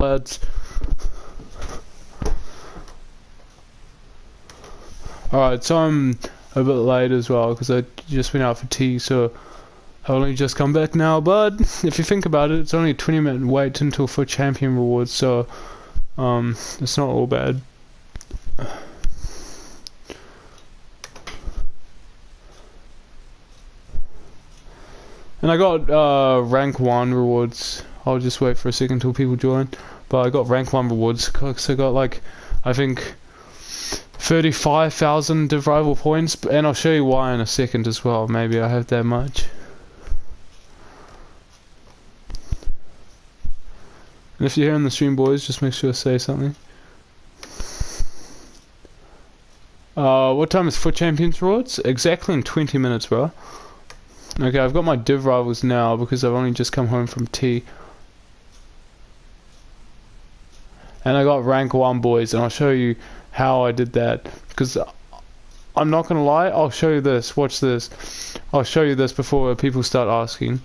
lads. Alright, so I'm a bit late as well because I just went out for tea, so I've only just come back now. But if you think about it, it's only a 20-minute wait until for champion rewards, so it's not all bad. And I got rank 1 rewards. I'll just wait for a second until people join. But I got rank 1 rewards because I got like, I think 35,000 div rival points, and I'll show you why in a second as well. Maybe I have that much. And if you're here in the stream, boys, just make sure to say something. What time is Foot Champions rewards? Exactly in 20 minutes, bro. Okay, I've got my div rivals now because I've only just come home from tea. And I got rank 1, boys, and I'll show you how I did that. Because I'm not gonna lie, I'll show you this. Watch this. I'll show you this before people start asking.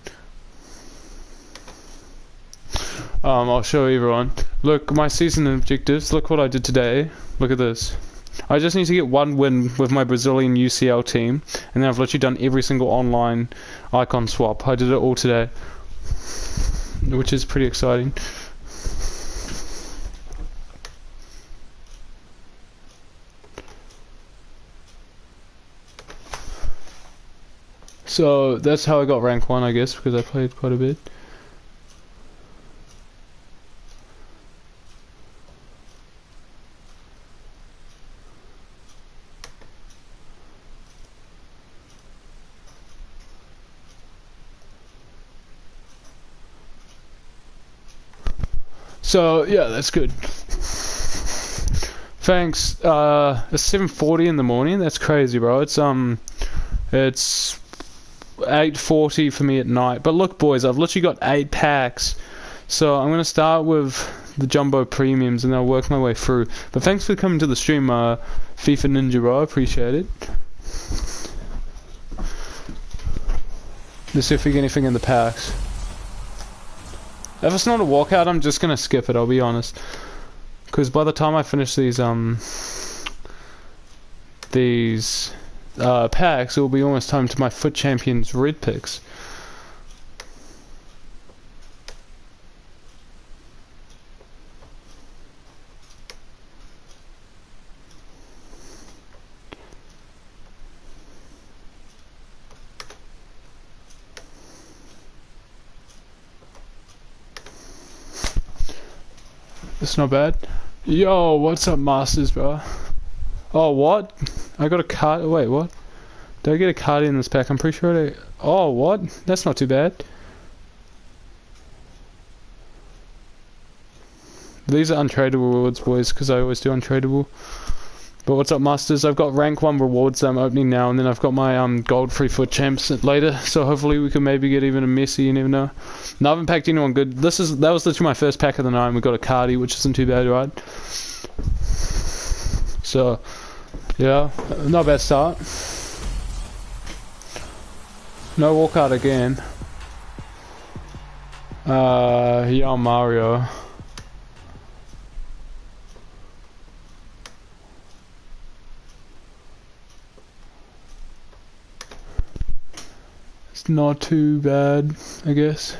I'll show everyone. Look, my season objectives. Look what I did today. Look at this. I just need to get 1 win with my Brazilian UCL team, and then I've literally done every single online icon swap. I did it all today, which is pretty exciting. So that's how I got rank 1, I guess, because I played quite a bit. So yeah, that's good. Thanks. It's 7:40 in the morning. That's crazy, bro. It's 8:40 for me at night. But look, boys, I've literally got 8 packs. So I'm gonna start with the jumbo premiums, and then I'll work my way through. But thanks for coming to the stream, FIFA Ninja, bro. I appreciate it. Let's see if we get anything in the packs. If it's not a walkout, I'm just gonna skip it, I'll be honest. Because by the time I finish these packs, it will be almost time to my Foot Champions red picks. It's not bad. Yo, what's up, Masters, bro? Oh, what? I got a card. Wait, what? Did I get a card in this pack? I'm pretty sure I... Oh, what? That's not too bad. These are untradeable rewards, boys, because I always do untradeable. But what's up, Masters? I've got rank 1 rewards that I'm opening now, and then I've got my gold free Foot Champs later. So hopefully we can maybe get even a Messi, you never know. No, I haven't packed anyone good. That was literally my first pack of the night, and we got a Cardi, which isn't too bad, right? So, yeah, not a bad start. No walkout again. Yeah, Mario. It's not too bad, I guess.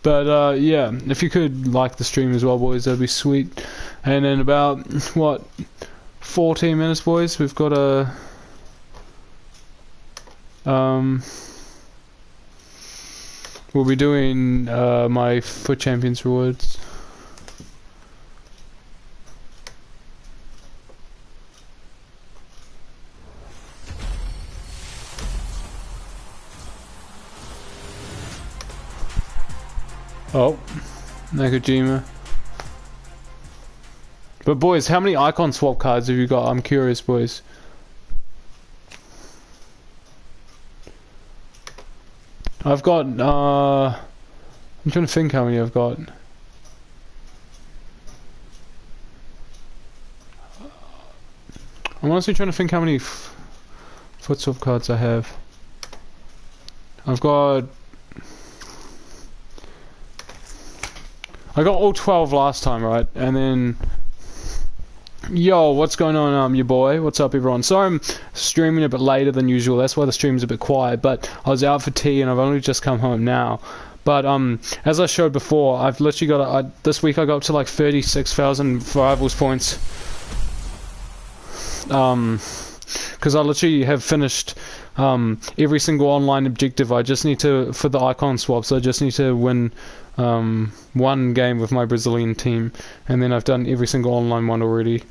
But yeah, if you could like the stream as well, boys, that'd be sweet. And in about, what, 14 minutes, boys, we've got a we'll be doing my Foot Champions rewards. Oh, Nakajima. But boys, how many icon swap cards have you got? I'm curious, boys. I've got, I'm trying to think how many I've got. I'm I'm honestly trying to think how many foot swap cards I have. I got all 12 last time, right? And then... Yo, what's going on, your boy? What's up, everyone? Sorry I'm streaming a bit later than usual. That's why the stream's a bit quiet. But I was out for tea and I've only just come home now. But as I showed before, I've literally got... this week I got up to like 36,000 rivals points. Because I literally have finished every single online objective. I just need to... For the icon swaps, I just need to win... one game with my Brazilian team, and then I've done every single online one already,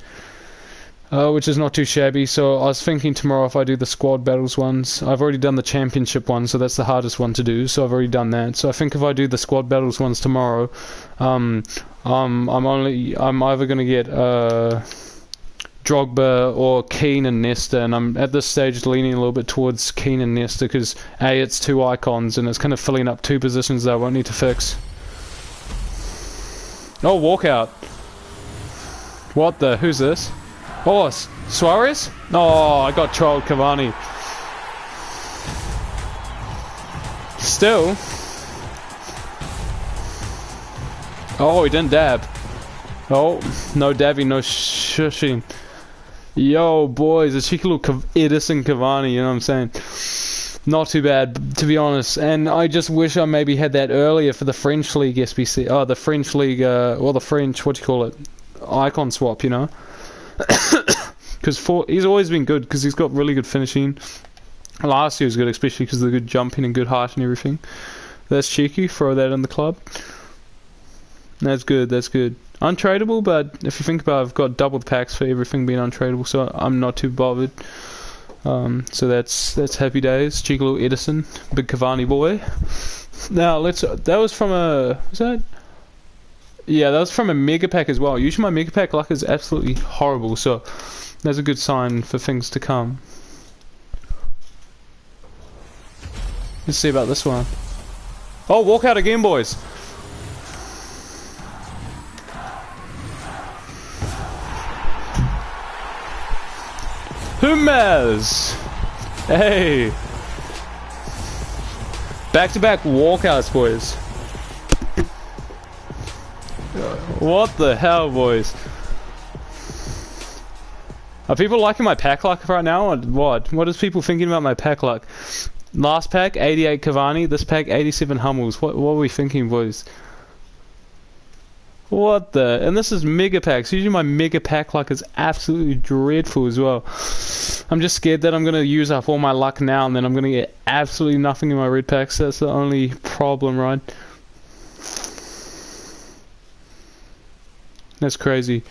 which is not too shabby. So I was thinking tomorrow if I do the squad battles ones, I've already done the championship one, so that's the hardest one to do, so I've already done that. So I think if I do the squad battles ones tomorrow, I'm either going to get Drogba or Keane and Nesta, and I'm at this stage leaning a little bit towards Keane and Nesta because A, it's two icons and it's kind of filling up two positions that I won't need to fix. Oh, walkout. What the? Who's this? Oh, Suarez? Oh, I got trolled, Cavani. Still. Oh, he didn't dab. Oh, no dabbing, no shushing. Yo, boys, a cheeky little Edison Cavani, you know what I'm saying? Not too bad, to be honest. And I just wish I maybe had that earlier for the French League SBC. Oh, the French League, or the French, what do you call it? Icon swap, you know? Because he's always been good, because he's got really good finishing. Last year was good, especially because of the good jumping and good height and everything. That's cheeky, throw that in the club. That's good, that's good. Untradeable, but if you think about it, I've got double the packs for everything being untradeable, so I'm not too bothered. So that's happy days. Cheeky little Edison, big Cavani boy. Now that was from a, was that? Yeah, that was from a mega pack as well. Usually my mega pack luck is absolutely horrible, so that's a good sign for things to come. Let's see about this one. Oh, walk out again, boys. Hummels! Hey! Back-to-back walkouts, boys. What the hell, boys? Are people liking my pack luck right now, or what? What is people thinking about my pack luck? Last pack, 88 Cavani. This pack, 87 Hummels. What are we thinking, boys? What the? And this is mega packs. Usually my mega pack luck is absolutely dreadful as well. I'm just scared that I'm going to use up all my luck now and then I'm going to get absolutely nothing in my red packs. That's the only problem, right? That's crazy.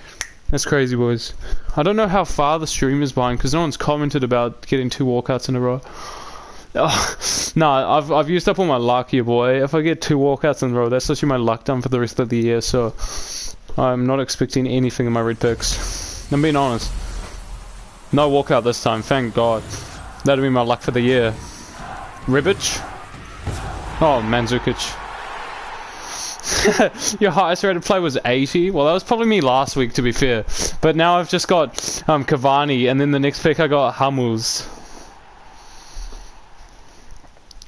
That's crazy, boys. I don't know how far the stream is behind because no one's commented about getting 2 walkouts in a row. Oh, no, I've used up all my luck here, boy. If I get 2 walkouts in a row, that's actually my luck done for the rest of the year, so I'm not expecting anything in my red picks. I'm being honest. No walkout this time, thank God. That'll be my luck for the year. Rebic? Oh, Mandzukic. Your highest rated play was 80? Well, that was probably me last week, to be fair. But now I've just got Cavani, and then the next pick I got Hummels.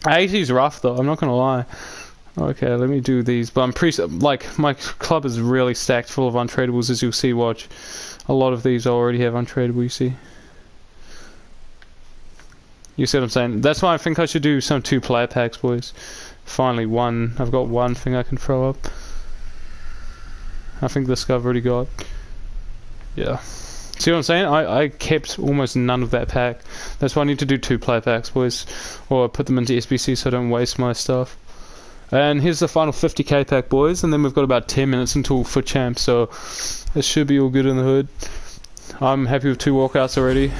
80's rough though, I'm not gonna lie. Okay, let me do these, but I'm like, my club is really stacked full of untradables, as you'll see, watch. A lot of these I already have untradable, you see. You see what I'm saying? That's why I think I should do some 2 player packs, boys. Finally one, I've got one thing I can throw up. I think this guy I've already got. Yeah. See what I'm saying? I kept almost none of that pack. That's why I need to do 2 player packs, boys. Or put them into SBC so I don't waste my stuff. And here's the final 50k pack, boys. And then we've got about 10 minutes until FUT Champ. So this should be all good in the hood. I'm happy with 2 walkouts already.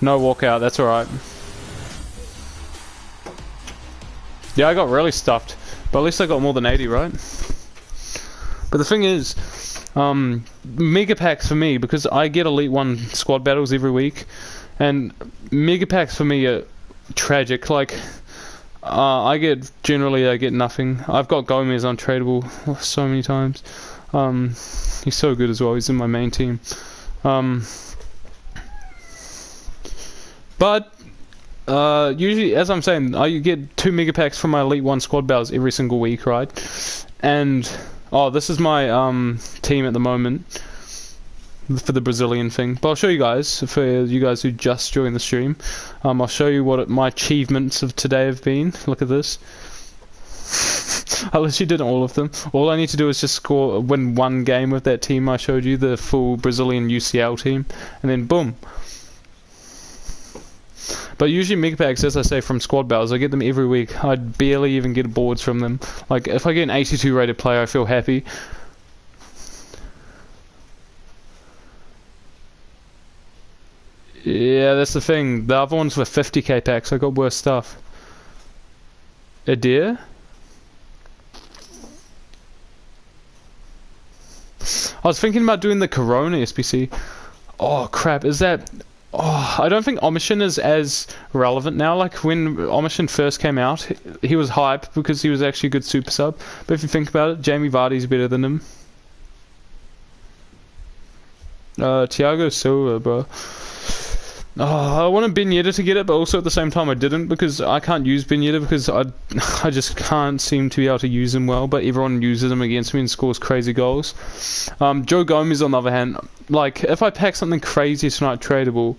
No walkout, that's alright. Yeah, I got really stuffed. But at least I got more than 80, right? But the thing is... mega packs for me, because I get Elite 1 squad battles every week, and mega packs for me are tragic. Like, I get nothing. I've got Gomez untradeable so many times. He's so good as well, he's in my main team. But usually, as I'm saying, I get 2 mega packs from my Elite 1 squad battles every single week, right? And oh, this is my team at the moment for the Brazilian thing. But I'll show you guys, for you guys who just joined the stream. I'll show you what my achievements of today have been. Look at this. I literally did all of them. All I need to do is just win 1 game with that team I showed you, the full Brazilian UCL team, and then boom. But usually mega packs, as I say, from squad battles, I get them every week. I barely even get boards from them. Like, if I get an 82 rated player, I feel happy. Yeah, that's the thing. The other ones were 50k packs. I got worse stuff. A deer? I was thinking about doing the Corona SPC. Oh crap, is that... Oh, I don't think Omishin is as relevant now. Like, when Omishin first came out, he was hype because he was actually a good super sub. But if you think about it, Jamie Vardy's better than him. Thiago Silva, bro. Oh, I wanted Ben Yedder to get it, but also at the same time I didn't, because I can't use Ben Yedder because I just can't seem to be able to use him well, but everyone uses him against me and scores crazy goals. Joe Gomez, on the other hand, like, if I pack something crazy tonight tradable,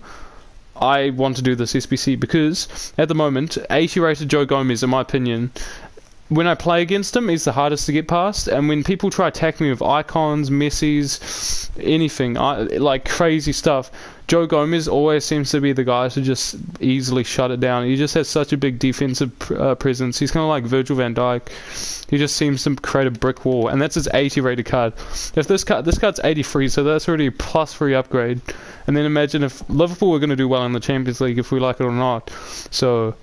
I want to do this SBC, because at the moment, 80 rated Joe Gomez, in my opinion, when I play against him, he's the hardest to get past, and when people try to attack me with icons, Messi's, anything, like crazy stuff, Joe Gomez always seems to be the guy to just easily shut it down. He just has such a big defensive presence. He's kind of like Virgil van Dijk. He just seems to create a brick wall, and that's his 80 rated card. If this card's 83, so that's already a +3 upgrade. And then imagine if Liverpool were going to do well in the Champions League, if we like it or not. So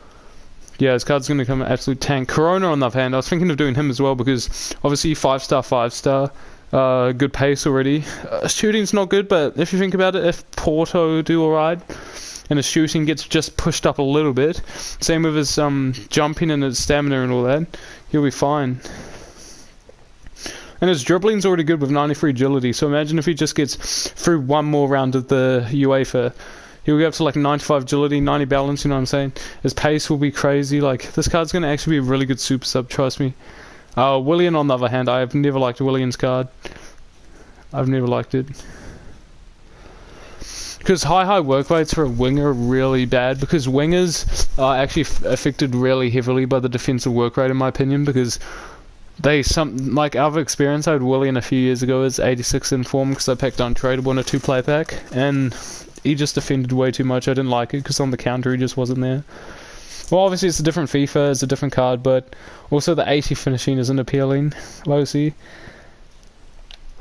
yeah, his card's going to come an absolute tank. Corona, on the other hand, I was thinking of doing him as well, because obviously 5-star, 5-star. Good pace already. Shooting's not good, but if you think about it, if Porto do alright, and his shooting gets just pushed up a little bit, same with his jumping and his stamina and all that, he'll be fine. And his dribbling's already good with 93 agility, so imagine if he just gets through one more round of the UEFA. He'll go up to like 95 agility, 90 balance, you know what I'm saying? His pace will be crazy. Like, this card's going to actually be a really good super sub, trust me. Willian, on the other hand, I have never liked Willian's card. I've never liked it. Because high work rates for a winger are really bad, because wingers are actually affected really heavily by the defensive work rate, in my opinion, because like, out of experience, I had Willian a few years ago as 86 in form, because I packed Untradeable in a 2-player pack, and he just defended way too much. I didn't like it, because on the counter he just wasn't there. Well, obviously it's a different FIFA, it's a different card, but also the 80 finishing isn't appealing, Losi.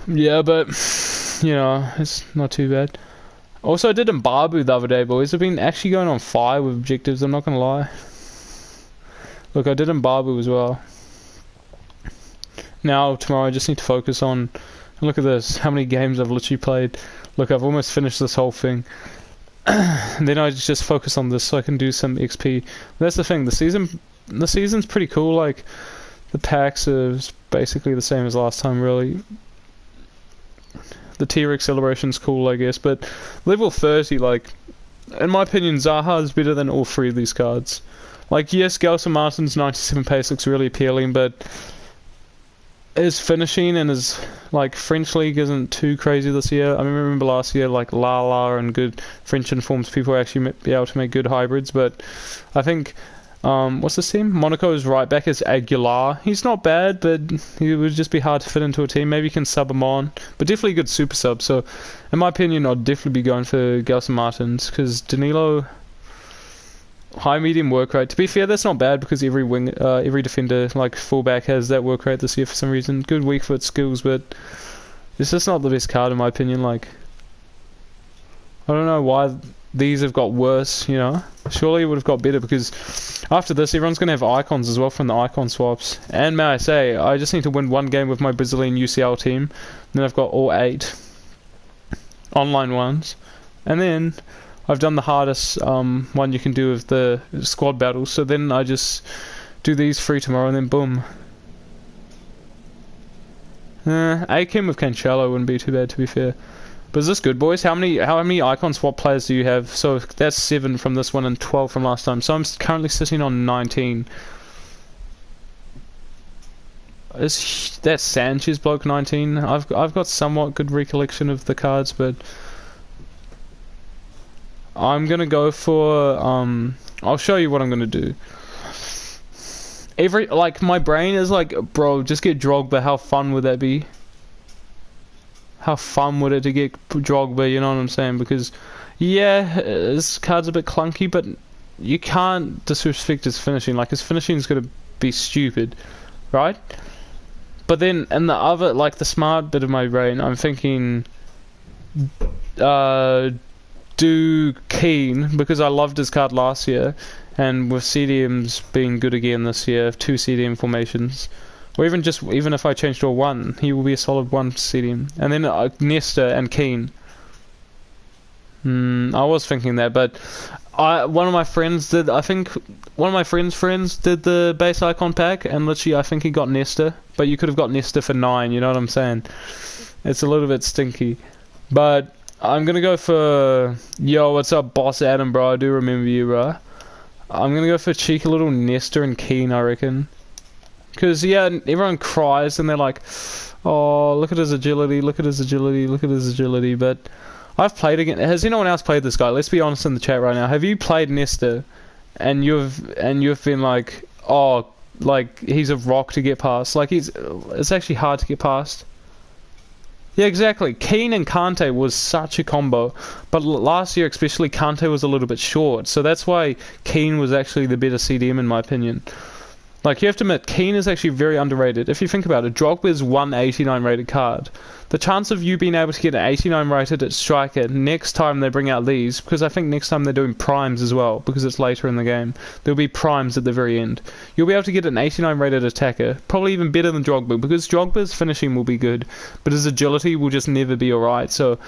Yeah, but, you know, it's not too bad. Also, I did Mbabu the other day, boys. I've been actually going on fire with objectives, I'm not gonna lie. Look, I did Mbabu as well. Now, tomorrow, I just need to focus on... Look at this, how many games I've literally played. Look, I've almost finished this whole thing. And then I just focus on this so I can do some XP. That's the thing, the season's pretty cool. Like, the packs are basically the same as last time, really. The tier acceleration's cool, I guess, but level 30, like, in my opinion, Zaha is better than all 3 of these cards. Like, yes, Gelson Martin's 97 pace looks really appealing, but his finishing and his, like, French league isn't too crazy this year. I remember last year, like, Lala and good French informs people actually be able to make good hybrids, but I think, what's this team? Monaco's right back is Aguilar. He's not bad, but he would just be hard to fit into a team. Maybe you can sub him on, but definitely a good super sub. So, in my opinion, I'd definitely be going for Gelson Martins, because Danilo, high medium work rate. To be fair, that's not bad, because every defender, like fullback, has that work rate this year for some reason. Good weak foot skills, but it's just not the best card in my opinion. Like, I don't know why these have got worse, you know. Surely it would have got better, because after this everyone's going to have icons as well from the icon swaps. And may I say, I just need to win 1 game with my Brazilian UCL team, then I've got all 8 online ones, and then I've done the hardest one you can do with the squad battles, so then I just do these 3 tomorrow and then boom. Akim with Cancelo wouldn't be too bad, to be fair. But is this good, boys? How many icon swap players do you have? So that's 7 from this one and 12 from last time. So I'm currently sitting on 19. Is that Sanchez bloke 19? I've got somewhat good recollection of the cards, but I'm gonna go for I'll show you what I'm gonna do. My brain is like, bro, just get Drogba. How fun would that be? How fun would it to get Drogba, you know what I'm saying? Because, yeah, his card's a bit clunky, but you can't disrespect his finishing. Like, his finishing is going to be stupid, right? But then, in the other, like, the smart bit of my brain, I'm thinking, do Keane, because I loved his card last year, and with CDMs being good again this year, 2 CDM formations, or even if I change to a 1, he will be a solid 1 CDM. And then Nesta and Keane. I was thinking that, but one of my friends did. I think one of my friends did the base icon pack, and literally I think he got Nesta. But you could have got Nesta for 9. You know what I'm saying? It's a little bit stinky, but I'm gonna go for what's up, Boss Adam, bro? I do remember you, bro. I'm gonna go for cheeky little Nesta and Keane, I reckon. Because, yeah, everyone cries and they're like, oh, look at his agility, look at his agility, look at his agility. But I've played again. Has anyone else played this guy? Let's be honest in the chat right now. Have you played Nesta and you've been like, oh, like he's a rock to get past? Like it's actually hard to get past. Yeah, exactly. Keane and Kante was such a combo, but last year especially Kante was a little bit short, so that's why Keane was actually the better CDM in my opinion. Like, you have to admit, Keane is actually very underrated. If you think about it, Drogba's 189 rated card. The chance of you being able to get an 89 rated at striker next time they bring out these, because I think next time they're doing primes as well, because it's later in the game, there'll be primes at the very end. You'll be able to get an 89 rated attacker, probably even better than Drogba, because Drogba's finishing will be good, but his agility will just never be alright, so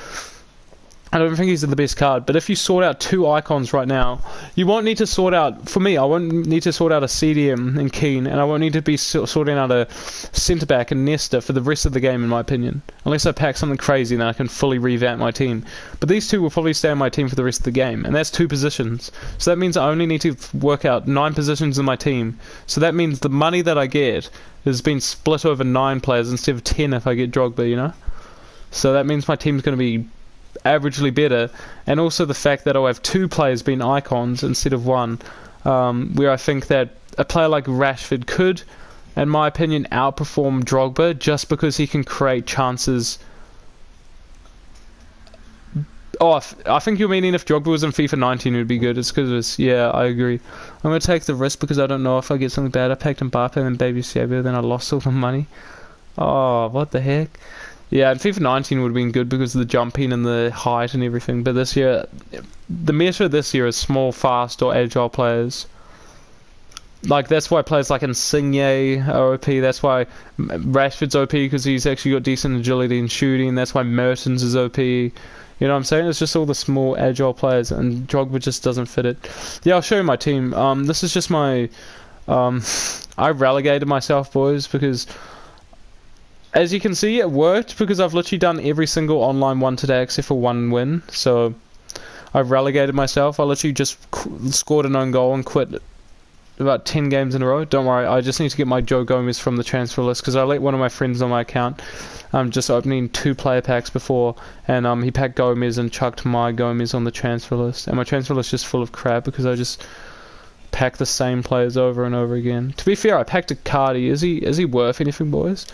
I don't think he's the best card, but if you sort out 2 icons right now, you won't need to sort out, for me, I won't need to sort out a CDM and Keane, and I won't need to be sorting out a centre-back and Nesta for the rest of the game, in my opinion. Unless I pack something crazy, then I can fully revamp my team. But these 2 will probably stay in my team for the rest of the game, and that's 2 positions. So that means I only need to work out 9 positions in my team. So that means the money that I get has been split over 9 players instead of 10 if I get Drogba, you know? So that means my team's going to be averagely better, and also the fact that I'll have 2 players being icons instead of 1, where I think that a player like Rashford could, in my opinion, outperform Drogba just because he can create chances. Oh, I think you're meaning if Drogba was in FIFA 19 it would be good. It's because yeah, I agree. I'm going to take the risk because I don't know if I get something bad. I packed Mbappe and Baby Xavier, then I lost all the money. Oh, what the heck. Yeah, and FIFA 19 would have been good because of the jumping and the height and everything. But this year, the meta this year is small, fast, or agile players. Like, that's why players like Insigne are OP. That's why Rashford's OP because he's actually got decent agility and shooting. That's why Mertens is OP. You know what I'm saying? It's just all the small, agile players, and Drogba just doesn't fit it. Yeah, I'll show you my team. This is just my... I relegated myself, boys, because... As you can see, it worked because I've literally done every single online one today except for 1 win. So I've relegated myself. I literally just scored an own goal and quit about 10 games in a row. Don't worry, I just need to get my Joe Gomez from the transfer list because I let one of my friends on my account just opening 2 player packs before, and he packed Gomez and chucked my Gomez on the transfer list. And my transfer list is just full of crap because I just pack the same players over and over again. To be fair, I packed Icardi. Is he worth anything, boys?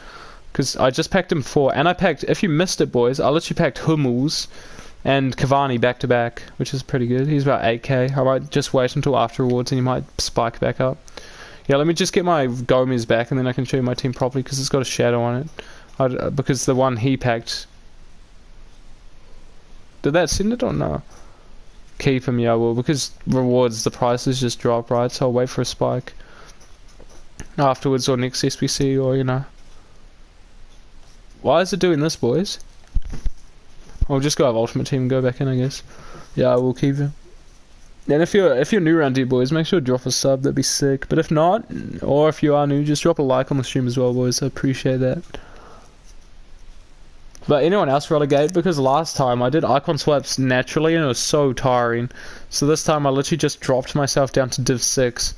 Because I just packed him 4, and I packed, if you missed it, boys, I literally packed Hummels and Cavani back to back, which is pretty good. He's about 8k. I might just wait until after rewards and he might spike back up. Yeah, let me just get my Gomez back and then I can show you my team properly because it's got a shadow on it. Because the one he packed... Did that send it or no? Keep him, yeah, well, because rewards, the prices just drop, right? So I'll wait for a spike afterwards or next SBC or, you know. Why is it doing this, boys? I'll just go have Ultimate Team and go back in, I guess. Yeah, I will keep him. And if you're new around here, boys, make sure to drop a sub. That'd be sick. But if not, or if you are new, just drop a like on the stream as well, boys. I appreciate that. But anyone else relegate? Because last time I did icon swaps naturally and it was so tiring. So this time I literally just dropped myself down to Div 6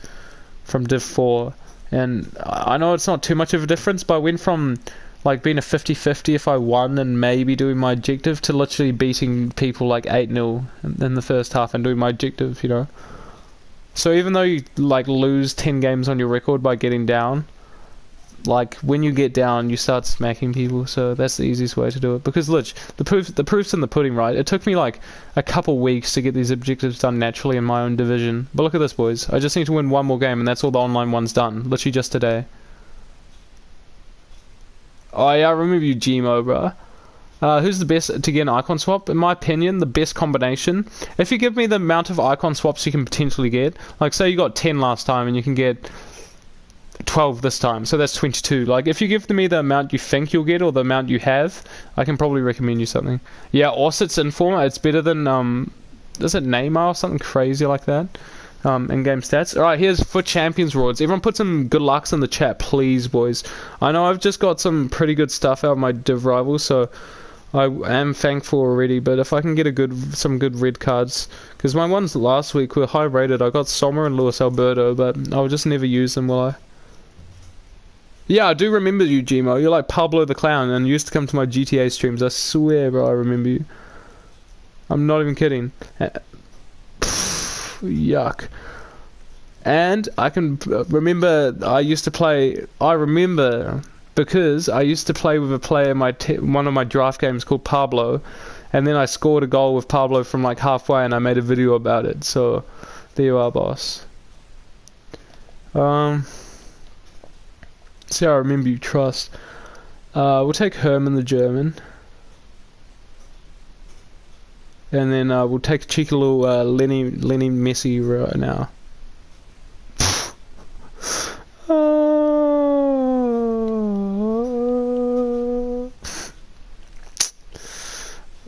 from Div 4. And I know it's not too much of a difference, but I went from like being a 50-50 if I won and maybe doing my objective to literally beating people like 8-0 in the first half and doing my objective, you know. So even though you like lose 10 games on your record by getting down, like when you get down you start smacking people, so that's the easiest way to do it. Because look, the proof's in the pudding, right? It took me like a couple weeks to get these objectives done naturally in my own division, but look at this, boys. I just need to win one more game and that's all the online one's done, literally just today. Oh yeah, I remember you, Gmo, bro. Who's the best to get an icon swap? In my opinion, the best combination, if you give me the amount of icon swaps you can potentially get, like say you got 10 last time and you can get 12 this time, so that's 22. Like if you give me the amount you think you'll get or the amount you have, I can probably recommend you something. Yeah, Orsit's Informer, it's better than is it Neymar or something crazy like that? In-game stats. Alright, here's for Champions Rewards. Everyone put some good lucks in the chat, please, boys. I know I've just got some pretty good stuff out of my Div Rivals, so I am thankful already, but if I can get some good red cards, because my ones last week were high rated. I got Sommer and Luis Alberto, but I'll just never use them, will I? Yeah, I do remember you, Gmo. You're like Pablo the Clown, and you used to come to my GTA streams. I swear, bro, I remember you. I'm not even kidding. Yuck. And I can remember I remember because I used to play with a player in one of my draft games called Pablo, and then I scored a goal with Pablo from like halfway and I made a video about it. So there you are, boss. See, I remember you, trust. We'll take Herman the German. And then we'll take a cheeky little Lenny Messi right now.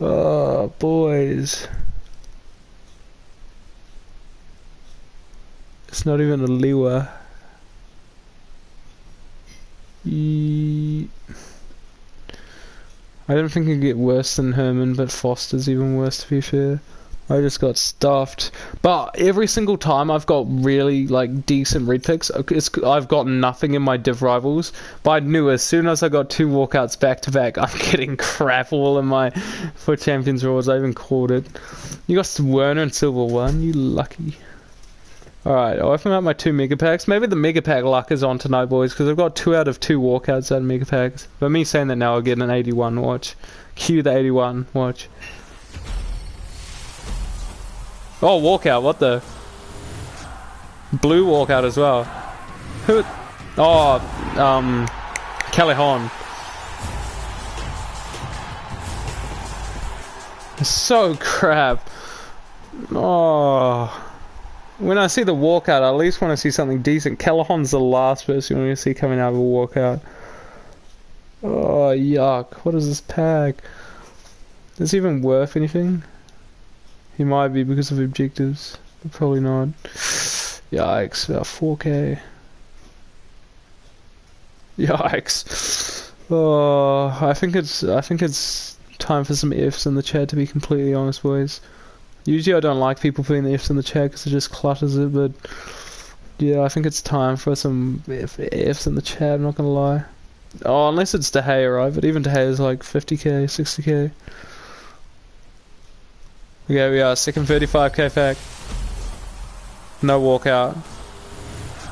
Oh, boys. It's not even a Liwa. I don't think it could get worse than Herman, but Foster's even worse, to be fair. I just got stuffed. But every single time I've got really like decent red picks, I've got nothing in my Div Rivals. But I knew as soon as I got 2 walkouts back to back, I'm getting crap all in my for Champions Rewards. I even called it. You got Werner and Silver 1, you lucky. Alright, I'll open up my 2 Mega Packs. Maybe the Mega Pack luck is on tonight, boys, because I've got 2 out of 2 walkouts out of Mega Packs. But me saying that now, I'll get an 81, watch. Cue the 81, watch. Oh, walkout, what the? Blue walkout as well. Who? Oh, Callejon. So crap. Oh. When I see the walkout, I at least want to see something decent. Callejon's the last person you want to see coming out of a walkout. Oh, yuck. What is this pack? Is it even worth anything? He might be because of objectives, but probably not. Yikes, about 4k. Yikes. Oh, I think it's time for some Fs in the chat, to be completely honest, boys. Usually I don't like people putting the Fs in the chat because it just clutters it, but yeah, I think it's time for some Fs in the chat, I'm not gonna lie. Oh, unless it's De Gea, right? But even De Gea is like 50k, 60k. Okay, we are, second 35k pack. No walkout.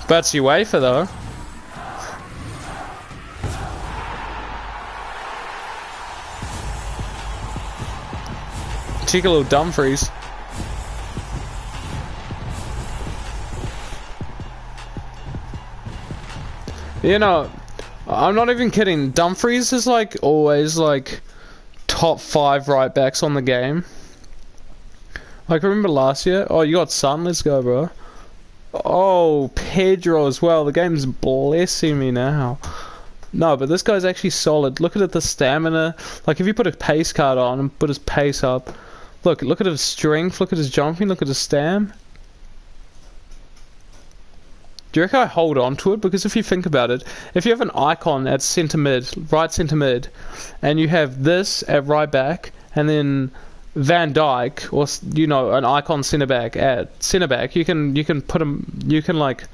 But it's UEFA though. Cheeky little Dumfries. You know, I'm not even kidding. Dumfries is like always like top 5 right backs on the game. Like remember last year? Oh, you got Son. Let's go, bro. Oh, Pedro as well. The game's blessing me now. No, but this guy's actually solid. Look at it, the stamina. Like if you put a pace card on and put his pace up. Look at his strength. Look at his jumping. Look at his stam. Do you reckon I hold on to it? Because if you think about it, if you have an icon at centre mid, right centre mid, and you have this at right back, and then Van Dijk, or you know, an icon centre back at centre back, you can put him, you can like,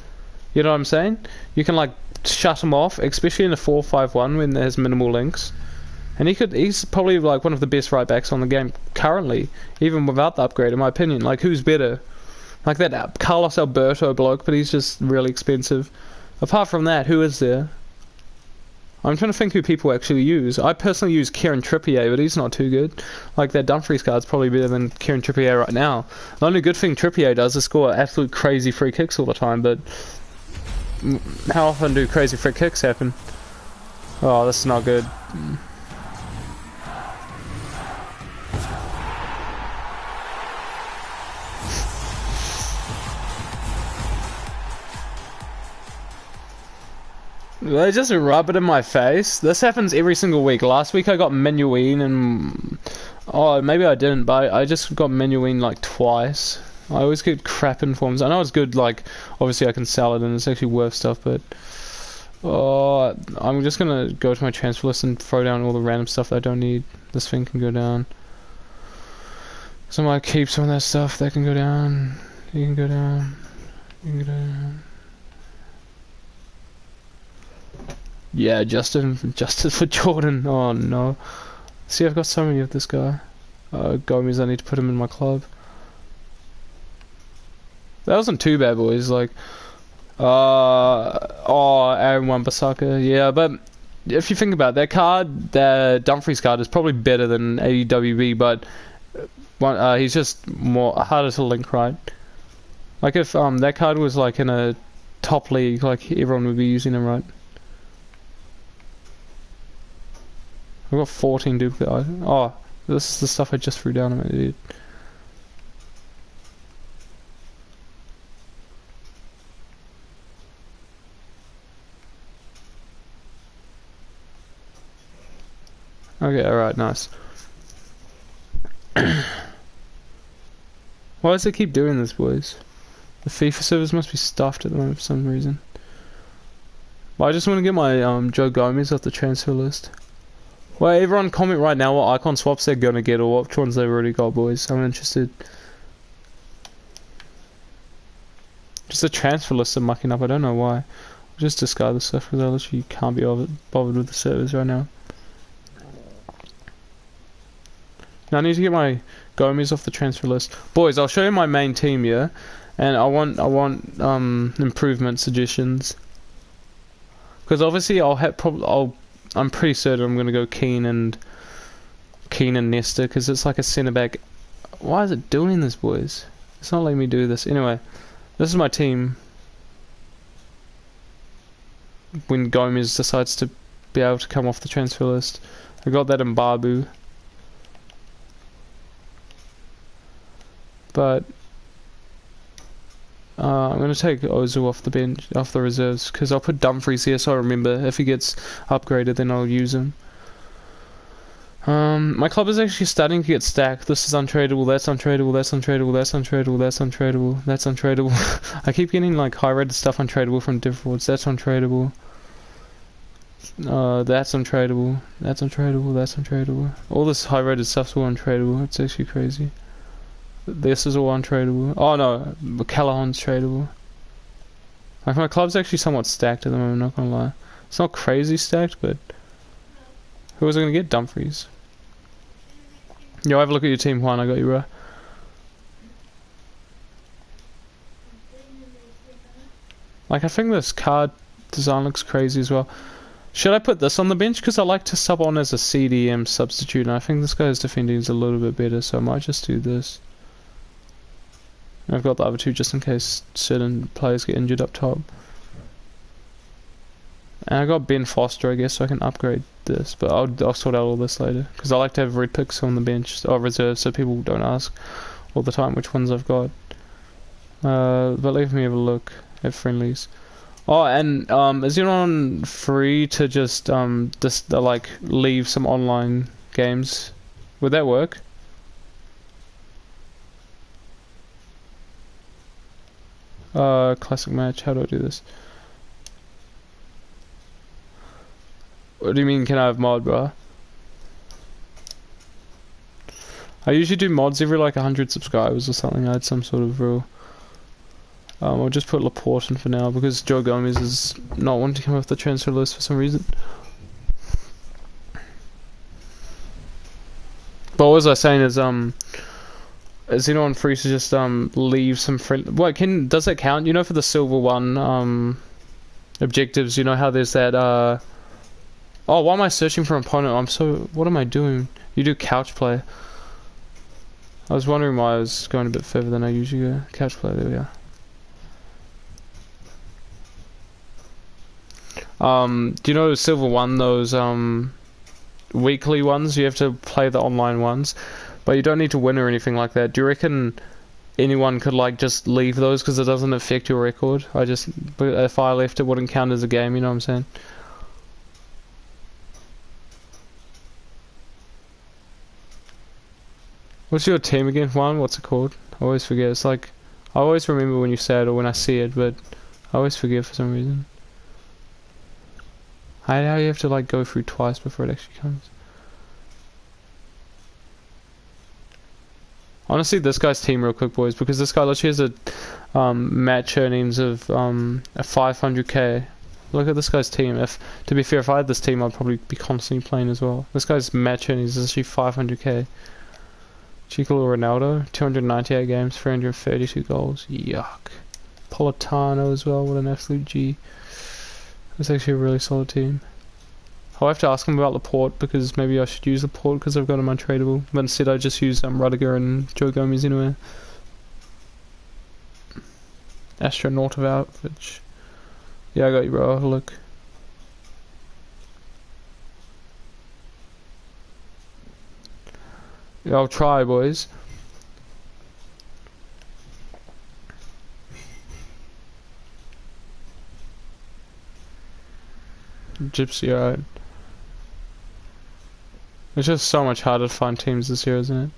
you know what I'm saying? You can like shut him off, especially in a 4-5-1 when there's minimal links. And he's probably like one of the best right backs on the game currently, even without the upgrade, in my opinion. Like, who's better? Like that Carlos Alberto bloke, but he's just really expensive. Apart from that, who is there? I'm trying to think who people actually use. I personally use Kieran Trippier, but he's not too good. Like, that Dumfries card's probably better than Kieran Trippier right now. The only good thing Trippier does is score absolute crazy free kicks all the time, but how often do crazy free kicks happen? Oh, this is not good. They just rub it in my face. This happens every single week. Last week I got Menuhin and... Oh, maybe I didn't, but I just got Menuhin like twice. I always get crap informs. I know it's good, like, obviously I can sell it and it's actually worth stuff, but... Oh, I'm just gonna go to my transfer list and throw down all the random stuff that I don't need. This thing can go down. So I might keep some of that stuff. That can go down. You can go down. You can go down. Yeah, justice for Jordan. Oh no. See, I've got so many of this guy. Gomez, I need to put him in my club. That wasn't too bad, boys. Like, Aaron Wan-Bissaka. Yeah, but if you think about it, that card, the Dumfries card, is probably better than AWB, but he's just more harder to link, right? Like if that card was like in a top league, like everyone would be using him, right? I've got 14 duplicate items. Oh, this is the stuff I just threw down, I'm an idiot. Okay, alright, nice. Why does it keep doing this, boys? The FIFA servers must be stuffed at the moment for some reason. But I just want to get my Joe Gomez off the transfer list. Well, everyone comment right now what icon swaps they're gonna get or what ones they've already got, boys. I'm interested. Just the transfer lists are mucking up, I don't know why. I'll just discard this stuff because I literally can't be bothered with the servers right now. Now I need to get my Gomez off the transfer list. Boys, I'll show you my main team here. And I want improvement suggestions. Because obviously I'm pretty certain I'm gonna go Keane and Nesta because it's like a centre back. Why is it doing this, boys? It's not letting me do this. Anyway, this is my team. When Gomez decides to be able to come off the transfer list, I got that in Babu. But I'm going to take Ozil off the bench, off the reserves, because I'll put Dumfries here so I remember if he gets upgraded then I'll use him. My club is actually starting to get stacked. This is untradeable, that's untradeable, that's untradeable, that's untradeable, that's untradeable, that's untradeable. I keep getting like high rated stuff untradeable from different. That's untradeable. That's untradeable, that's untradeable, that's untradeable. All this high rated stuff's all untradeable. It's actually crazy. This is all untradeable. Oh no, Callahan's tradable. Like my club's actually somewhat stacked at the moment, not gonna lie. It's not crazy stacked, but who was I gonna get? Dumfries. Yo, have a look at your team, Juan. I got you, bro. Like I think this card design looks crazy as well. Should I put this on the bench? Because I like to sub on as a CDM substitute, and I think this guy's defending is a little bit better, so I might just do this. I've got the other two just in case certain players get injured up top. And I got Ben Foster, I guess, so I can upgrade this. But I'll sort out all this later. Because I like to have red picks on the bench, or reserves, so people don't ask all the time which ones I've got. But let me have a look at friendlies. Oh, and is anyone free to just like leave some online games? Would that work? Classic match. How do I do this? What do you mean, can I have mod, bro? I usually do mods every like 100 subscribers or something. I had some sort of rule. I'll just put Laporte in for now because Joe Gomez is not wanting to come off the transfer list for some reason. But what was I saying is anyone free to just leave some friend? What does that count? You know, for the silver one objectives. You know how there's that oh, why am I searching for an opponent? What am I doing? You do couch play. I was wondering why I was going a bit further than I usually go. Couch play, there we are. Do you know silver one, those weekly ones? You have to play the online ones, but you don't need to win or anything like that. Do you reckon anyone could like just leave those because it doesn't affect your record? But if I left, it wouldn't count as a game, you know what I'm saying? What's your team again, Juan? What's it called? I always forget. It's like, I always remember when you say it or when I see it, but I always forget for some reason. How do you have to like go through twice before it actually comes? Honestly, this guy's team real quick, boys, because this guy literally has a match earnings of a 500k. Look at this guy's team. To be fair, if I had this team, I'd probably be constantly playing as well. This guy's match earnings is actually 500k. Chico Ronaldo, 298 games, 332 goals. Yuck. Politano as well, what an absolute G. That's actually a really solid team. I'll have to ask him about Laporte because maybe I should use Laporte because I've got him untradeable. But instead I just use Rudiger and Joe Gomez anyway. Astronaut of outfit. Yeah, I got you, bro. Look. Yeah, I'll try, boys. Gypsy, alright. It's just so much harder to find teams this year, isn't it?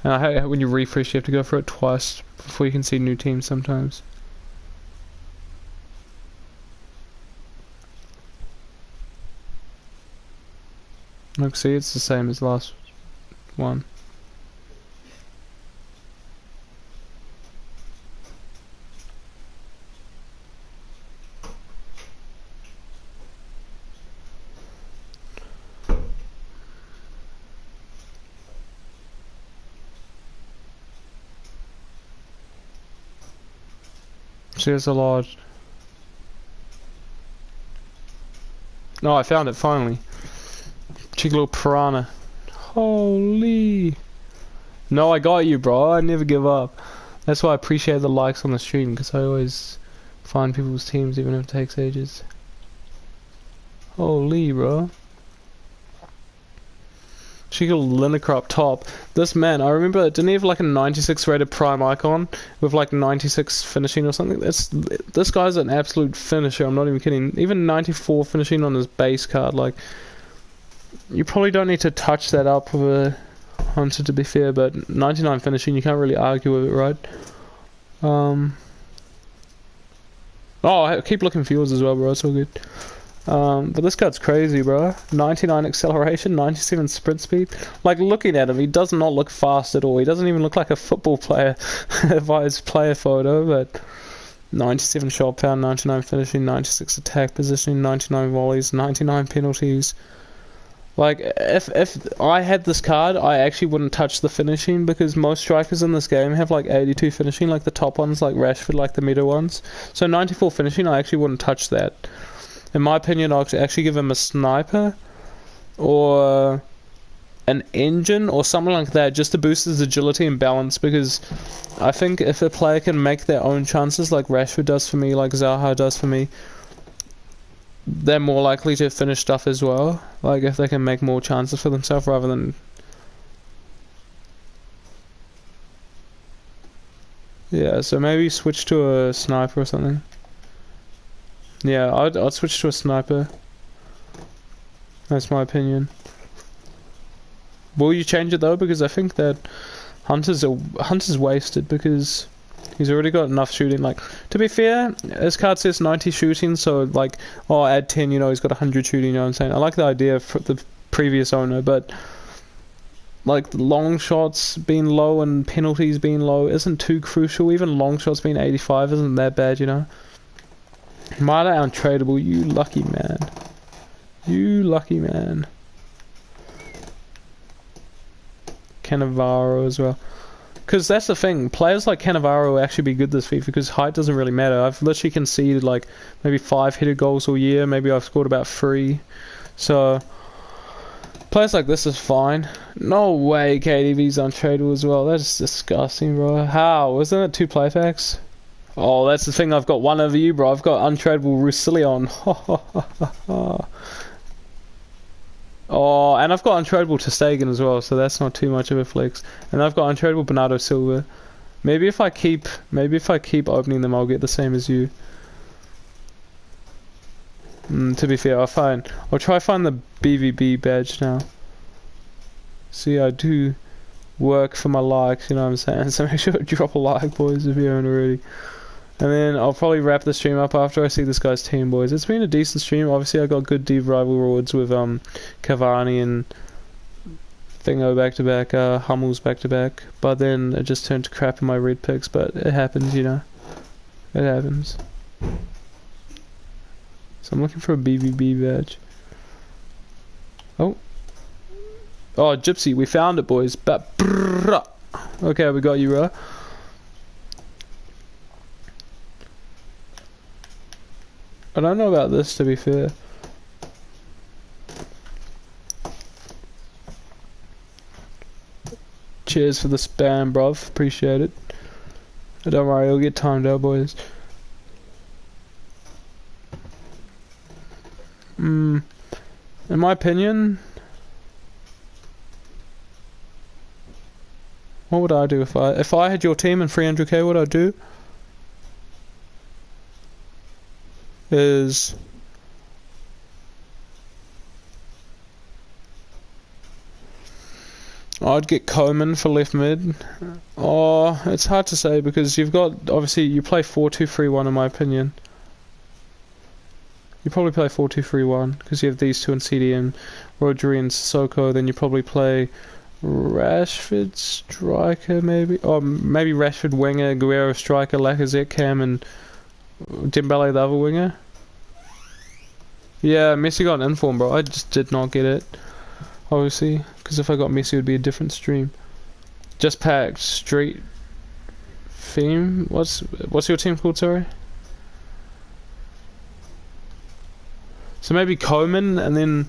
And I hate when you refresh, you have to go for it twice before you can see new teams sometimes. Look, see, it's the same as last one. See, there's a lot. No, I found it finally. Cheeky little piranha. Holy. No, I got you, bro. I never give up. That's why I appreciate the likes on the stream, because I always find people's teams even if it takes ages. Holy, bro. Cheeky little Lineker up top. This man, I remember, didn't he have like a 96 rated prime icon with like 96 finishing or something? This guy's an absolute finisher, I'm not even kidding. Even 94 finishing on his base card, like, you probably don't need to touch that up with a Hunter to be fair, but 99 finishing, you can't really argue with it, right? Oh, I keep looking for yours as well, bro, it's all good. But this guy's crazy, bro. 99 acceleration, 97 sprint speed. Like, looking at him, he does not look fast at all. He doesn't even look like a football player by his player photo, but 97 shot power, 99 finishing, 96 attack positioning, 99 volleys, 99 penalties. Like, if I had this card, I actually wouldn't touch the finishing, because most strikers in this game have like 82 finishing, like the top ones, like Rashford, like the meta ones. So 94 finishing, I actually wouldn't touch that. In my opinion, I'll actually give him a sniper or an engine or something like that, just to boost his agility and balance, because I think if a player can make their own chances like Rashford does for me, like Zaha does for me, they're more likely to finish stuff as well. Like, if they can make more chances for themselves rather than... Yeah, so maybe switch to a sniper or something. Yeah, I'd switch to a sniper. That's my opinion. Will you change it though? Because I think that Hunter's wasted because he's already got enough shooting. Like, to be fair, his card says 90 shooting, so like, oh, add 10, you know, he's got 100 shooting, you know what I'm saying? I like the idea for the previous owner, but like, the long shots being low and penalties being low isn't too crucial. Even long shots being 85 isn't that bad, you know? Mila untradeable, you lucky man. You lucky man. Cannavaro as well. Because that's the thing, players like Cannavaro will actually be good this FIFA because height doesn't really matter. I've literally conceded like maybe 5 headed goals all year, maybe I've scored about 3. So, players like this is fine. No way KDB's untradeable as well, that's disgusting, bro. How? Isn't it 2 play packs? Oh, that's the thing, I've got one over you, bro. I've got untradeable Roussillon. Oh, and I've got untradeable Testegen as well, so that's not too much of a flex. And I've got untradeable Bernardo Silva. Maybe if I keep opening them, I'll get the same as you. To be fair, I'll try find the BVB badge now. See, I do work for my likes, you know what I'm saying? So make sure to drop a like, boys, if you haven't already. And then I'll probably wrap the stream up after I see this guy's team, boys. It's been a decent stream. Obviously, I got good deep rival rewards with Cavani and Thingo back-to-back, Hummels back-to-back. But then it just turned to crap in my red picks. But it happens, you know. It happens. So I'm looking for a BVB badge. Oh. Oh, Gypsy. We found it, boys. Okay, we got you, bro. I don't know about this, to be fair. Cheers for the spam, bruv. Appreciate it. Don't worry, it'll get timed out, boys. In my opinion, what would I do if I had your team and 300k? What I'd do is I'd get Coman for left mid. Oh, it's hard to say because you've got, obviously you play 4-2-3-1 in my opinion. You probably play 4-2-3-1 because you have these two in CDM, Rodri and Sissoko. Then you probably play Rashford striker maybe, or maybe Rashford winger, Guerrero striker, Lacazette cam, and Dembele the other winger. Yeah, Messi got an inform, bro. I just did not get it, obviously, because if I got Messi it would be a different stream. Just packed street theme. What's your team called, sorry? So maybe Coman, and then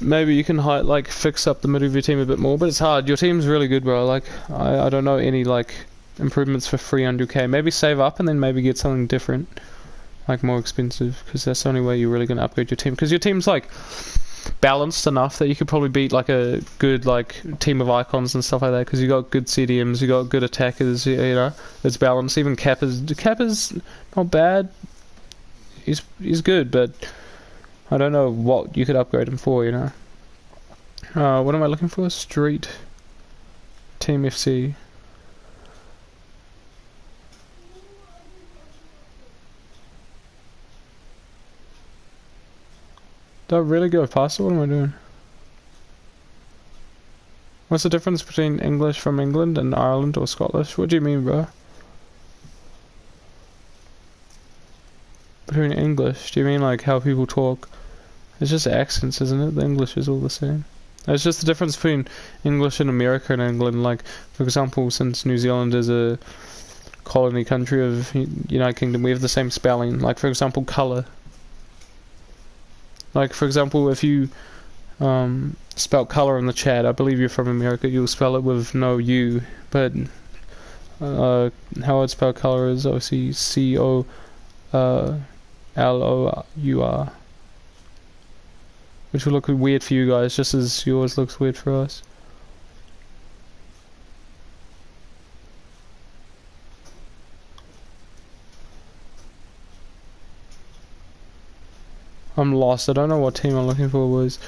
maybe you can fix up the middle of your team a bit more. But it's hard. Your team's really good, bro. Like I don't know any improvements for 300k. Maybe save up and then maybe get something different, like more expensive, because that's the only way you're really gonna upgrade your team. Because your team's balanced enough that you could probably beat a good team of icons and stuff like that. Because you got good CDMs, you got good attackers. You know, it's balanced. Even Kappa's not bad. He's good, but I don't know what you could upgrade him for, you know. What am I looking for? Street Team FC. Did I really go past it? What am I doing? What's the difference between English from England and Ireland or Scottish? What do you mean, bro? Between English? Do you mean how people talk? It's just accents, isn't it? The English is all the same. It's just the difference between English in America and England. For example, since New Zealand is a colony country of United Kingdom, we have the same spelling. For example, colour. For example, if you spell colour in the chat, I believe you're from America, you'll spell it with no U. But how I'd spell colour is obviously C-O-L-O-U-R. Which will look weird for you guys, just as yours looks weird for us. I'm lost. I don't know what team I'm looking for, boys.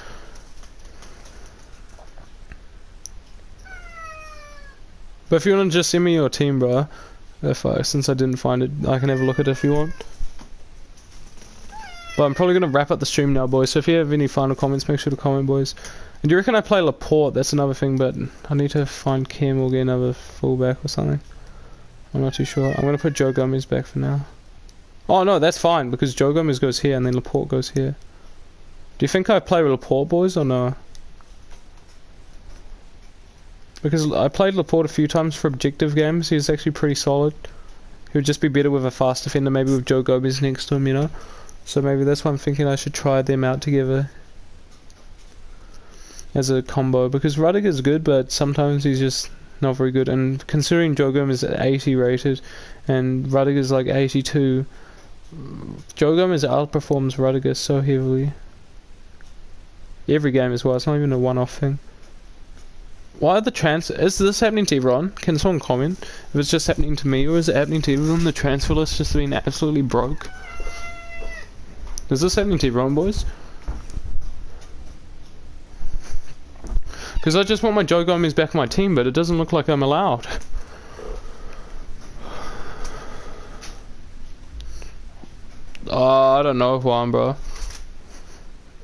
But if you want to just send me your team, bro, since I didn't find it, I can have a look at it if you want. But I'm probably going to wrap up the stream now, boys, so if you have any final comments, make sure to comment, boys. And do you reckon I play Laporte? That's another thing, but I need to find Cam or get another fullback or something. I'm not too sure. I'm going to put Joe Gomez back for now. Oh no, that's fine, because Joe Gomez goes here and then Laporte goes here. Do you think I play with Laporte, boys, or no? Because I played Laporte a few times for objective games. He was actually pretty solid. He would just be better with a fast defender, maybe with Joe Gomez next to him, you know? So maybe that's why I'm thinking I should try them out together as a combo, because Rudiger's good, but sometimes he's just not very good. And considering Joe Gomez is 80 rated and Rudiger's like 82, Joe Gomez outperforms Rudiger so heavily. Every game as well, it's not even a one-off thing. Why are the is this happening to everyone? Can someone comment if it's just happening to me, or is it happening to everyone? The transfer list just being absolutely broke. Is this happening to everyone, boys? Because I just want my Joe Gomez back on my team, but it doesn't look like I'm allowed. I don't know why, bro.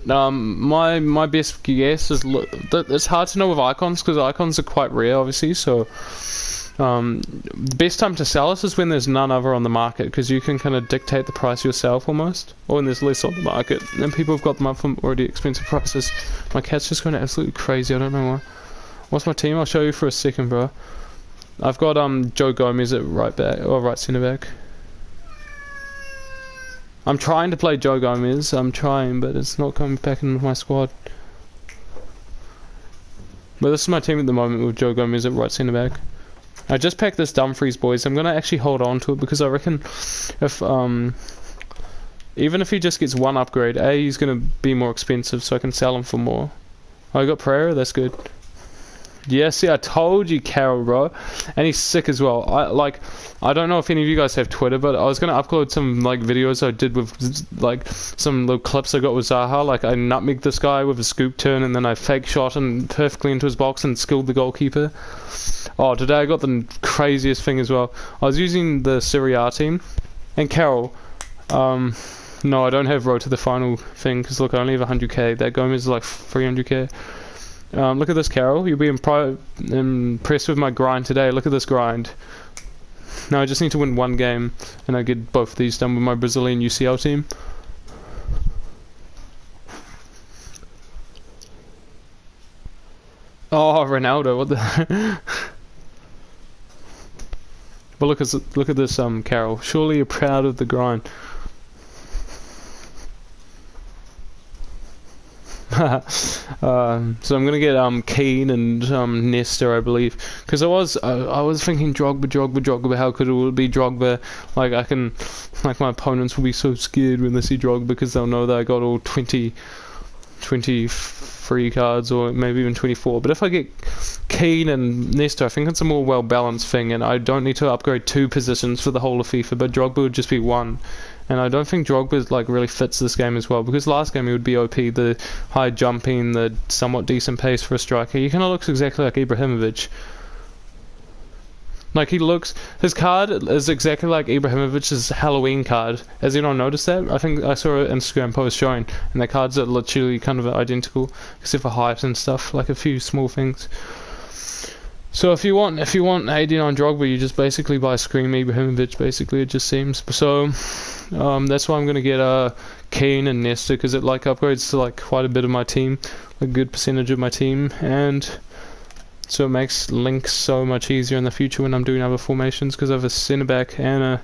My best guess is it's hard to know with icons because icons are quite rare, obviously. So, the best time to sell us is when there's none other on the market, because you can kind of dictate the price yourself almost, or when there's less on the market and people have got them up from already expensive prices. My cat's just going absolutely crazy. I don't know why. What's my team? I'll show you for a second, bro. I've got Joe Gomez at right back or right centre back. I'm trying to play Joe Gomez. I'm trying, but it's not coming back into my squad. But this is my team at the moment with Joe Gomez at right centre back. I just packed this Dumfries, boys. I'm gonna actually hold on to it because I reckon if even if he just gets one upgrade, he's gonna be more expensive, so I can sell him for more. Oh, I got Pereira. That's good. Yeah, see, I told you, Carol, bro. And he's sick as well. I don't know if any of you guys have Twitter, but I was going to upload some, like, videos I did with, like, some little clips I got with Zaha. Like, I nutmegged this guy with a scoop turn, and then I fake shot him perfectly into his box and skilled the goalkeeper. Oh, today I got the craziest thing as well. I was using the Serie A team. And Carol, no, I don't have road to the final thing, because, look, I only have 100k. That Gomez is, like, 300k. Look at this, Carol. You'll be impressed with my grind today. Look at this grind. Now I just need to win one game, and I get both of these done with my Brazilian UCL team. Oh, Ronaldo! What the? But look at this, Carol. Surely you're proud of the grind. So I'm gonna get Keane and Nesta, I believe, because I was thinking Drogba. How could it be Drogba? Like my opponents will be so scared when they see Drogba because they'll know that I got all 20 free cards, or maybe even 24. But if I get Keane and Nesta, I think it's a more well balanced thing, and I don't need to upgrade 2 positions for the whole of FIFA. But Drogba would just be 1. And I don't think Drogba like really fits this game as well, because last game he would be OP, the high jumping, the somewhat decent pace for a striker. He kind of looks exactly like Ibrahimovic. Like his card is exactly like Ibrahimovic's Halloween card. Has anyone noticed that? I think I saw an Instagram post showing, and the cards are literally kind of identical, except for height and stuff, like a few small things. So if you want 89 Drogba, you just basically buy Scream Ibrahimovic, basically, it just seems. So that's why I'm gonna get Keane and Nesta, because it like upgrades to like quite a bit of my team, a good percentage of my team, and so it makes links so much easier in the future when I'm doing other formations, because I have a centre back and a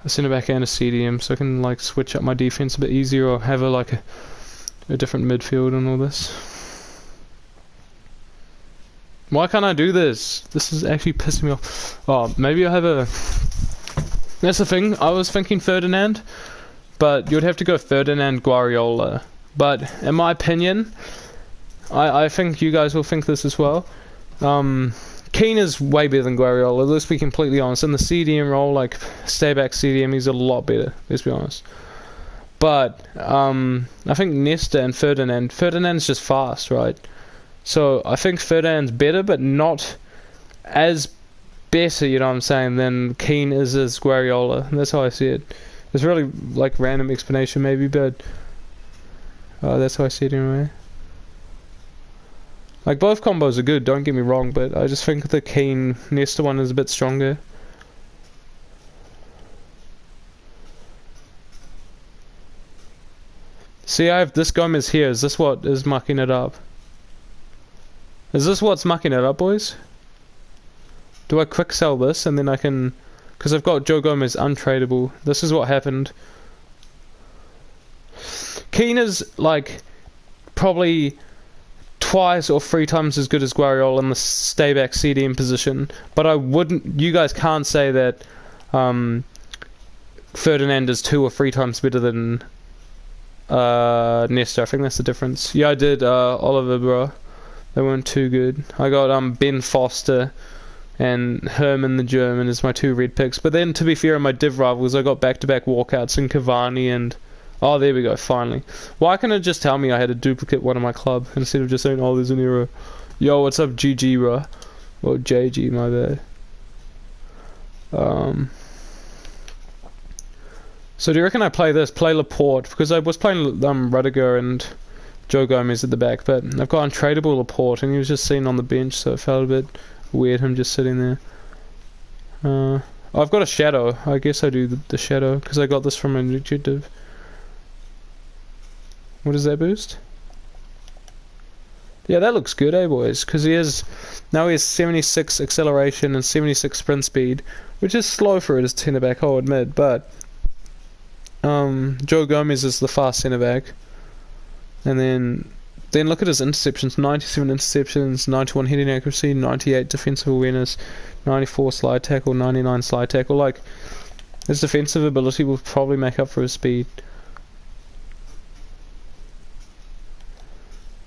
CDM, so I can like switch up my defense a bit easier, or have a different midfield and all this. Why can't I do this? This is actually pissing me off. Oh, maybe I have a... That's the thing. I was thinking Ferdinand, but you'd have to go Ferdinand Guardiola. But in my opinion, I think you guys will think this as well. Keane is way better than Guardiola. Let's be completely honest. In the CDM role, like stay back CDM, he's a lot better. Let's be honest. But I think Nesta and Ferdinand's just fast, right? So I think Ferdinand's better, but not as better, you know what I'm saying, than Keane is as Guardiola. That's how I see it. It's really like random explanation maybe, but that's how I see it anyway. Like both combos are good, don't get me wrong, but I just think the Keane Nesta one is a bit stronger. See, I have this Gomez here. Is this what is mucking it up? Is this what's mucking it up, boys? Do I quick sell this and then I can... Because I've got Joe Gomez untradeable. This is what happened. Keane is like probably twice or 3 times as good as Guardiola in the stay back CDM position. But I wouldn't... You guys can't say that Ferdinand is 2 or 3 times better than Nesta. I think that's the difference. Yeah, I did Oliver, bro. They weren't too good. I got Ben Foster and Herman the German as my 2 red picks. But then, to be fair, in my div rivals, I got back-to-back walkouts in Cavani and... Oh, there we go, finally. Why can't it just tell me I had a duplicate one in my club instead of just saying, oh, there's an error? Yo, what's up, GG, bro? Or JG, my bad. So do you reckon I play this? Play Laporte? Because I was playing Rudiger and Joe Gomez at the back, but I've got untradeable Laporte, and he was just sitting on the bench, so it felt a bit weird him just sitting there. I've got a shadow. I guess I do the shadow because I got this from an objective. What does that boost? Yeah, that looks good, eh, boys? Because he has 76 acceleration and 76 sprint speed, which is slow for it as centre back, I'll admit. But Joe Gomez is the fast centre back, and then look at his interceptions: 97 interceptions, 91 heading accuracy, 98 defensive awareness, 94 slide tackle, 99 slide tackle. Like, his defensive ability will probably make up for his speed.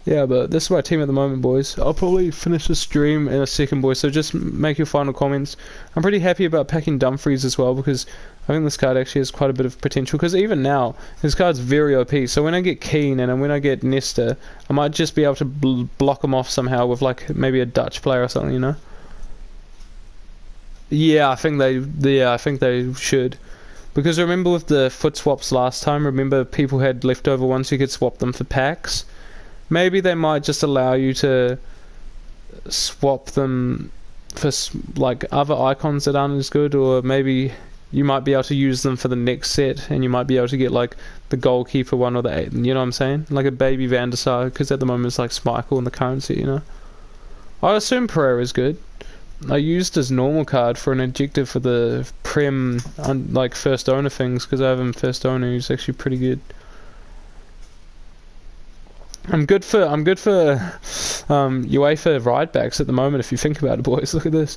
Yeah, but this is my team at the moment, boys. I'll probably finish the stream in a second, boys, so just make your final comments. I'm pretty happy about packing Dumfries as well, because I think this card actually has quite a bit of potential, because even now, his card's very OP, so when I get Keane and when I get Nesta, I might just be able to block him off somehow with, like, maybe a Dutch player or something, you know? Yeah, I think they should. Because remember with the foot swaps last time, remember people had leftover ones, you could swap them for packs? Maybe they might just allow you to swap them for like other icons that aren't as good, or maybe you might be able to use them for the next set, and you might be able to get like the goalkeeper one or the, you know what I'm saying, like a baby Van der Sar, because at the moment it's like Schmeichel in the currency, you know. I assume Pereira is good. I used his normal card for an adjective for the Prem like first owner things, because I have him first owner. He's actually pretty good. I'm good for UEFA ride backs at the moment, if you think about it, boys. Look at this.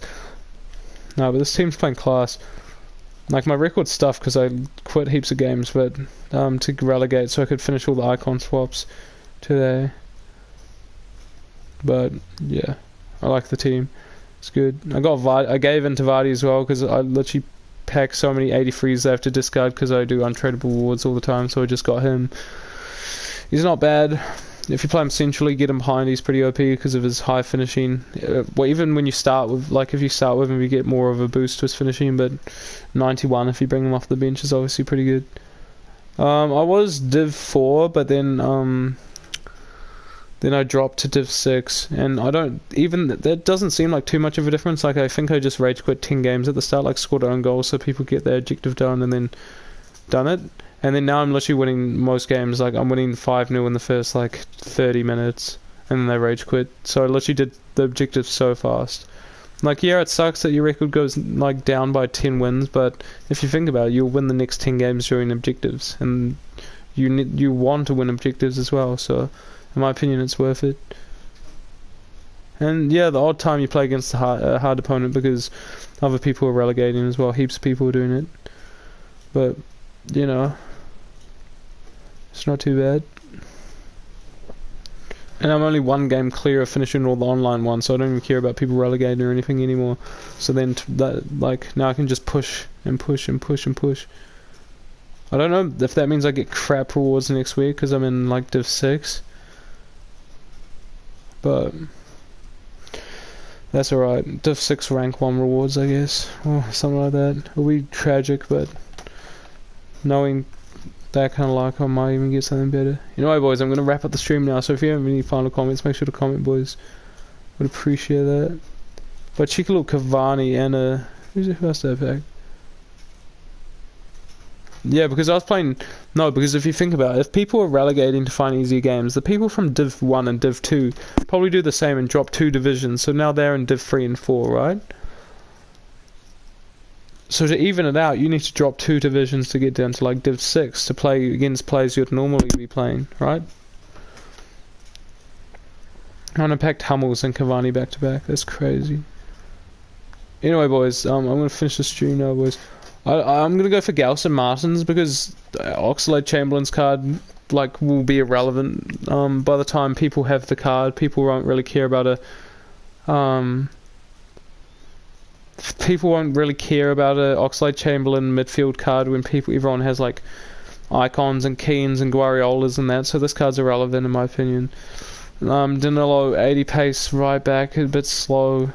No, but this team's playing class. Like, my record's stuff because I quit heaps of games, but to relegate so I could finish all the icon swaps today. But yeah, I like the team. It's good. I gave into Vardy as well because I literally pack so many 83s I have to discard because I do untradeable awards all the time, so I just got him. He's not bad. If you play him centrally, get him behind, he's pretty OP because of his high finishing. Well, even when you start with, like, if you start with him, you get more of a boost to his finishing, but 91 if you bring him off the bench is obviously pretty good. I was Div 4, but then I dropped to Div 6, and that doesn't seem like too much of a difference. Like, I think I just rage quit 10 games at the start, like scored own goals so people get their objective done and then done it. And then now I'm literally winning most games. Like, I'm winning 5-0 in the first, like, 30 minutes. And then they rage quit. So I literally did the objectives so fast. Like, yeah, it sucks that your record goes, like, down by 10 wins. But if you think about it, you'll win the next 10 games during objectives. And you want to win objectives as well. So, in my opinion, it's worth it. And, yeah, the odd time you play against a hard opponent because other people are relegating as well. Heaps of people are doing it. But, you know, it's not too bad. And I'm only one game clear of finishing all the online ones, so I don't even care about people relegating or anything anymore. So then, now I can just push and push and push and push. I don't know if that means I get crap rewards next week because I'm in, like, Div 6. but that's alright. Div 6 rank 1 rewards, I guess, or something like that. It'll be tragic, but knowing that kind of luck, I might even get something better. Anyway, boys, I'm going to wrap up the stream now, so if you have any final comments, make sure to comment, boys. Would appreciate that. But check a little Cavani and who else did I pick? Yeah, because I was playing... No, because if you think about it, if people are relegating to find easier games, the people from Div 1 and Div 2 probably do the same and drop 2 divisions, so now they're in Div 3 and 4, right? So to even it out, you need to drop 2 divisions to get down to like Div 6 to play against players you'd normally be playing, right? I packed Hummels and Cavani back to back. That's crazy. Anyway, boys, I'm going to finish the stream now, boys. I'm going to go for Gauss and Martins because Oxlade-Chamberlain's card will be irrelevant by the time people have the card. People won't really care about a Oxlade-Chamberlain midfield card when everyone has like Icons and Keens and Guardiolas and that, so this card's irrelevant in my opinion. Danilo 80 pace right back, a bit slow.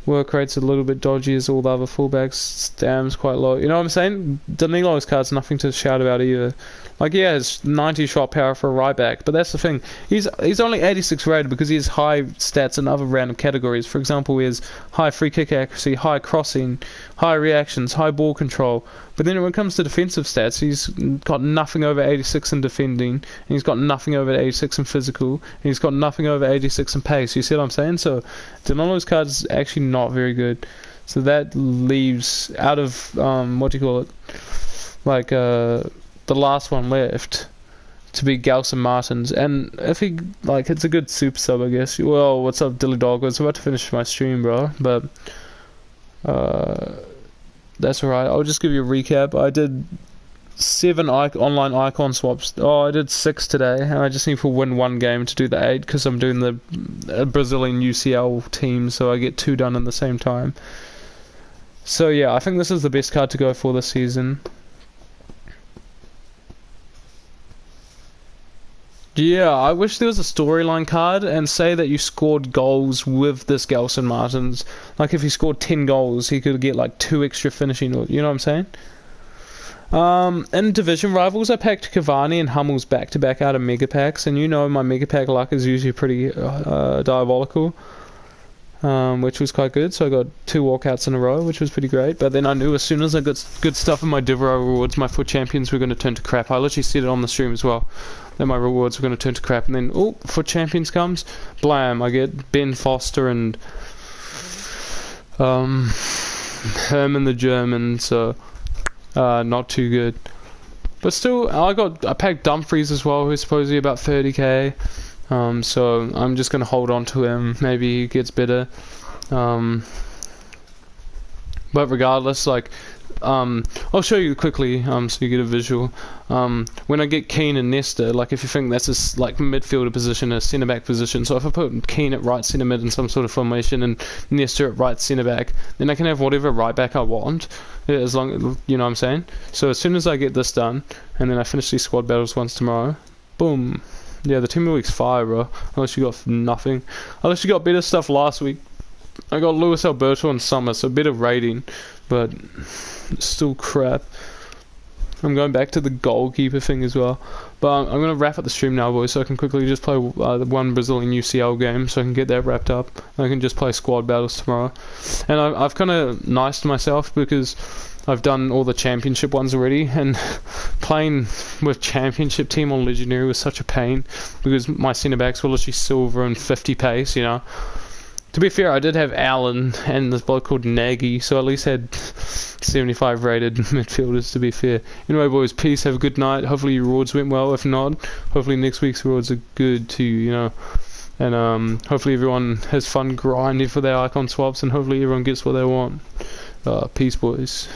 Work rate's a little bit dodgy as all the other fullbacks. Stam's quite low. You know what I'm saying? Danilo's card's nothing to shout about either. Like, yeah, it's 90 shot power for a right back, but that's the thing. He's only 86 rated because he has high stats in other random categories. For example, he has high free kick accuracy, high crossing, high reactions, high ball control. But then when it comes to defensive stats, he's got nothing over 86 in defending, and he's got nothing over 86 in physical, and he's got nothing over 86 in pace. You see what I'm saying? So Danilo's card is actually not very good. So that leaves out of the last one left to be Gauss and Martins, and if he it's a good super sub, I guess. Well, what's up, Dilly Dog? I was about to finish my stream, bro, but that's alright. I'll just give you a recap. I did 7 online icon swaps. I did 6 today, and I just need to win 1 game to do the 8 because I'm doing the Brazilian UCL team, so I get 2 done in the same time. So yeah, I think this is the best card to go for this season. Yeah, I wish there was a storyline card and say that you scored goals with this Gelson Martins. Like if he scored 10 goals, he could get like 2 extra finishing, you know what I'm saying? In division rivals, I packed Cavani and Hummels back to back out of mega packs, and you know my mega pack luck is usually pretty diabolical. Which was quite good, so I got 2 walkouts in a row, which was pretty great. But then I knew as soon as I got good stuff in my Divro rewards, my FUT champions were going to turn to crap. I literally said it on the stream as well, that my rewards were going to turn to crap. And then, FUT champions comes, blam, I get Ben Foster and Herman the German, so not too good. But still, I packed Dumfries as well, who's supposedly about 30k. So I'm just gonna hold on to him. Maybe he gets better. But regardless, I'll show you quickly, so you get a visual. When I get Keane and Nesta, if you think that's a midfielder position, a centre back position. So if I put Keane at right centre mid in some sort of formation and Nesta at right centre back, then I can have whatever right back I want, as long, you know what I'm saying. So as soon as I get this done, and then I finish these squad battles once tomorrow, boom. Yeah, the team of the week's fire, bro. Unless you got nothing. Unless you got better stuff last week. I got Luis Alberto and Summer, so better rating, but still crap. I'm going back to the goalkeeper thing as well. But I'm going to wrap up the stream now, boys, so I can quickly just play the 1 Brazilian UCL game, so I can get that wrapped up. I can just play squad battles tomorrow. And I've kind of niced myself because I've done all the championship ones already, and playing with championship team on legendary was such a pain because my centre backs were literally silver and 50 pace, you know. To be fair, I did have Allen and this bloke called Nagy, so I at least had 75 rated midfielders, to be fair. Anyway, boys, peace, have a good night. Hopefully your rewards went well. If not, hopefully next week's rewards are good too, you know. And hopefully everyone has fun grinding for their icon swaps, and hopefully everyone gets what they want. Peace, boys.